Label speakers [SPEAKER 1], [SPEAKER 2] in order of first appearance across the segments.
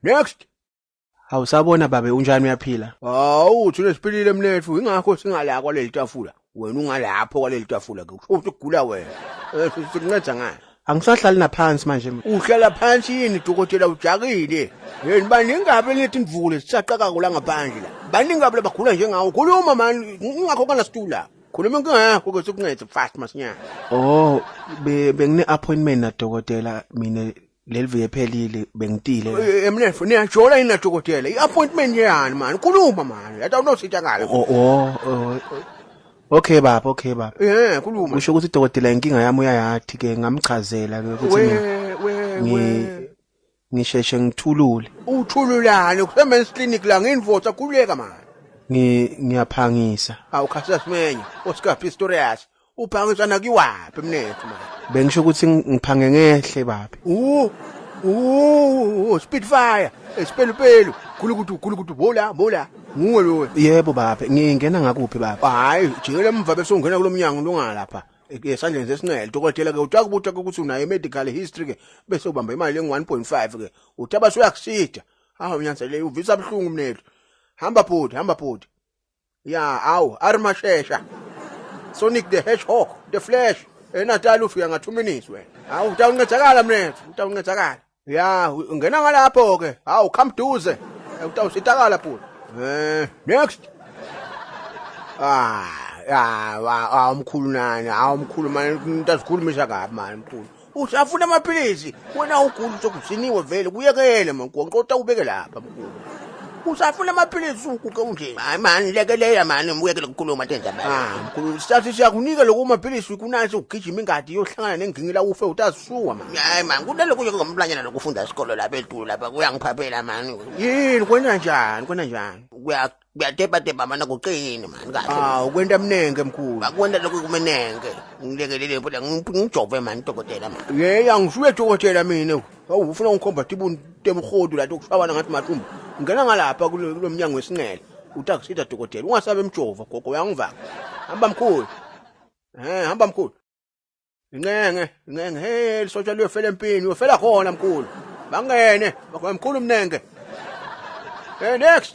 [SPEAKER 1] Next.
[SPEAKER 2] Awusabona babe unjani uyaphila?
[SPEAKER 1] Hawu thina siphilile mnethu ingakho singala kwaleli tafula. Wena ungalapho kwaleli tafula ke. Kusho ukuthi ukugula wena. Sikunceda ngani?
[SPEAKER 2] Angisahlali naphansi manje.
[SPEAKER 1] Uhlala phansi yini dokotela ujakile? Yeni baningabe lethi imvule sisaqaka kula ngaphandle la. Baningabe labagula njengawo. Khuluma mani ingakho kana situla. Khuluma inkinga yakho ke sikuncede fast masinyana.
[SPEAKER 2] Oh bengine appointment na dokotela mina lelivike phelile bengitile.
[SPEAKER 1] Mnethu niyajola yini na dokotela? I-appointment yani mani? Khuluma mani. Yata unositha ngale.
[SPEAKER 2] Okay baba.
[SPEAKER 1] Khuluma.
[SPEAKER 2] Usho ukuthi dokotela inkinga yami uyayathi ke ngamchazela ke ukuthi ngisheshe ngithulule.
[SPEAKER 1] Uthululane kusemen's clinic la nginivotha khuleka mani.
[SPEAKER 2] Ngiyaphangisa.
[SPEAKER 1] Awukhasa simenye. Oscar Pistorius. Uphangisa nakiwaphi mnethu mani?
[SPEAKER 2] Bengisho ukuthi ngiphange ngehle baba.
[SPEAKER 1] Spitfire. Espelupelu. Khulukuthi bola. Nguwe lo.
[SPEAKER 2] Yebo baba, ngingena ngakuphi baba?
[SPEAKER 1] Hayi, jikele emva bese ungena kulomnyango longalapha. Esandleni sesinqele dokotela ke utakubuta ukuthi unayo medical history ke bese ubamba imali engu1.5 ke. Uthaba soyakusida. Hawu nyanzele uvisa abhlungu mnethu. Hamba bhodi. Ya, awu, Armashesha. Sonic the Hedgehog, the Flash. Natal ufika nga 2 minutes wena. Hawu utawuncedakala mnethu, utawuncedakala. Ya, ungena ngalapho ke. Hawu come duze. Utawusitakala bhodi. Next. Mkhulu nani, mkhulu mani, ntazikhulumisha kabi mani mkhulu. Usafuna amaphilisi, wena ukhulu sokusiniwe vele, kuyekele mani, ngiqota ubeke lapha mkhulu. Usafuna amaphilisi ukuke unje. Hayi mani, lekelela mani, uyekele ukukhuluma tenza mani. Mkhulu, sisathi siyakunika lokho amaphilisi kunasi ukugijima ingadi yohlangana nengingila ufe utazisuka mani.
[SPEAKER 3] Hayi mani, kunalokho ngomplanyana lokufunda isikolo lapha eDulu lapha kuyangiphaphela mani.
[SPEAKER 1] Yini kwena njani?
[SPEAKER 3] Kuyatepa mana kuqini mani kahle.
[SPEAKER 1] Ukwenta mnenge mkhulu.
[SPEAKER 3] Bakwenda lokho kumenenge. Ngilekelele phela ngijove mani dokotela mani.
[SPEAKER 1] Angisuye dokotela mina. Hawu ufuna ungikhomba tibuni temkhodu la tokushwana ngathi mathumbu. Ngena ngalapha kulomnyango wesinqele. Utakusitha dokotela. Ungasabe emjova gogo uyangivaka. Hamba mkhulu. Hamba mkhulu. Ngenge. Hey, lisotsha liyofela empini, uyofela khona mkhulu. Bangene, mkhulu mnenge. Next.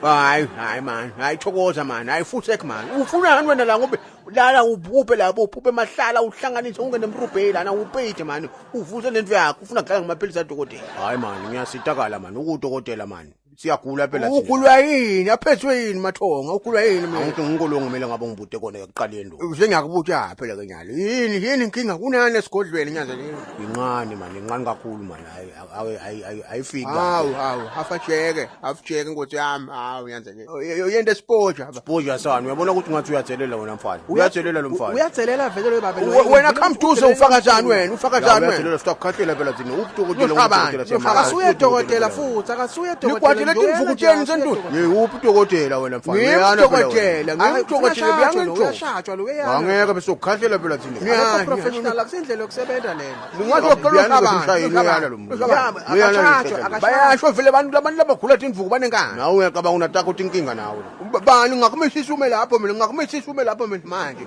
[SPEAKER 1] Hayi man, thokoza man, futhek man. Ufunani wena la ngobe lala uphuphe lapho uphuphe emahlala uhlanganise ungene emrubheli lana uphethe man. Uvuse lento yakho ufuna kudlala ngamaphilisi adokotela. Hayi man, ngiyasitakala man, ukudokotela man. Siyagula phela thina. Ugulwa yini? Aphethwe yini mathonga? Ugulwa yini mina? Angithi ngikolongo kumele ngabe ngibute kona ekuqaleni lo. Usengiyakubuta phela ke nyalo. Yini inkinga kunani esigodlweni nyanza le? Inqani man, inqani kakhulu man. Ayifiki. Hawu, afjeke nkosi yami. Hawu nyanza le. Yento espoja. Spoja sani, uyabona ukuthi ungathi uyathelela wena mfana. Uyathelela lo mfana.
[SPEAKER 2] Uyathelela vele lo baba.
[SPEAKER 1] Wena come duze ufaka njani wena? Ufaka njani wena? Uyathelela sitakukhahlela phela thina. Udokotela
[SPEAKER 2] akasuye dokotela futhi, akasuye dokotela.
[SPEAKER 1] Lethi mvukutsheni sentuni. Uphi udokotela wena mfana? Ngiyadokotela
[SPEAKER 2] uyashajwa lo uyana.
[SPEAKER 1] Angeke bese ukukhahlela phela thina.
[SPEAKER 2] Akho professional akusendlela yokusebenza lena.
[SPEAKER 1] Ungathi uqala ukubana lo muntu. Bayasho vele abantu labagula thi imvuku banenkani. Nawe uyacabanga unataka ukuthi inkinga nawe. Bani ngakumeshisa ume lapho mina manje.